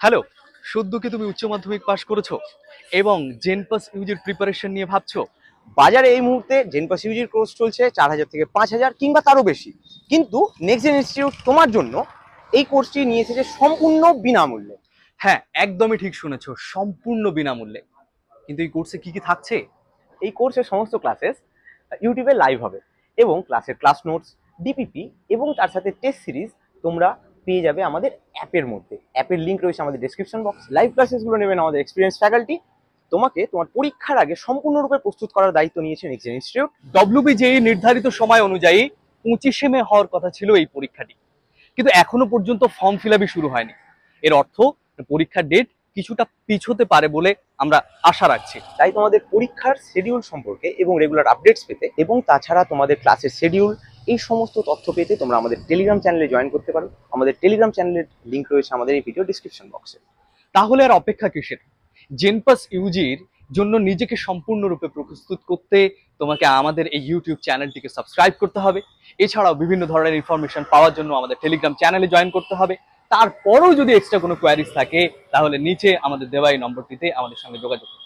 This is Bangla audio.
হ্যালো, সদ্য কি তুমি উচ্চ মাধ্যমিক পাশ করেছো এবং জেনপাস ইউজির প্রিপারেশন নিয়ে ভাবছো? বাজারে এই মুহূর্তে জেনপাস ইউজির কোর্স চলছে 4,000 থেকে 5,000 কিংবা তারও বেশি। কিন্তু নেক্সট জেন ইনস্টিটিউট তোমার জন্য এই কোর্সটি নিয়ে এসেছে সম্পূর্ণ বিনামূল্যে। হ্যাঁ, একদমই ঠিক শুনেছো, সম্পূর্ণ বিনামূল্যে। কিন্তু এই কোর্সে কি কি থাকছে? এই কোর্সের সমস্ত ক্লাসেস ইউটিউবে লাইভ হবে এবং ক্লাসের ক্লাস নোটস, ডিপিপি এবং তার সাথে টেস্ট সিরিজ তোমরা পেয়ে যাবে আমাদের অ্যাপের মধ্যে। অ্যাপের লিঙ্ক রয়েছে আমাদের ডেসক্রিপশন বক্স। লাইভ ক্লাসেসগুলো নেবেন আমাদের এক্সপিরিয়েন্স ফ্যাকাল্টি। তোমাকে তোমার পরীক্ষার আগে সম্পূর্ণরূপে প্রস্তুত করার দায়িত্ব নিয়েছে নেক্সট জেন ইনস্টিটিউট। ডব্লিউবিজেই নির্ধারিত সময় অনুযায়ী 25শে মে হওয়ার কথা ছিল এই পরীক্ষাটি, কিন্তু এখনো পর্যন্ত ফর্ম ফিল আপই শুরু হয়নি। এর অর্থ পরীক্ষার ডেট কিছুটা পিছোতে পারে বলে আমরা আশা রাখছি। তাই তোমাদের পরীক্ষার শিডিউল সম্পর্কে এবং রেগুলার আপডেটস পেতে এবং তাছাড়া তোমাদের ক্লাসের শিডিউল এই সমস্ত তথ্য পেতে তোমরা আমাদের টেলিগ্রাম চ্যানেলে জয়েন করতে পারো। আমাদের টেলিগ্রাম চ্যানেলের লিঙ্ক রয়েছে আমাদের এই ভিডিও ডিসক্রিপশন বক্সে। তাহলে আর অপেক্ষা কিসের? জেনপাস ইউজির জন্য নিজেকে সম্পূর্ণরূপে প্রস্তুত করতে তোমাকে আমাদের এই ইউটিউব চ্যানেলটিকে সাবস্ক্রাইব করতে হবে। এছাড়াও বিভিন্ন ধরনের ইনফরমেশন পাওয়ার জন্য আমাদের টেলিগ্রাম চ্যানেলে জয়েন করতে হবে। তারপরেও যদি এক্সট্রা কোনো কোয়ারিজ থাকে তাহলে নিচে আমাদের দেওয়া এই নম্বরটিতে আমাদের সঙ্গে যোগাযোগ করতে হবে।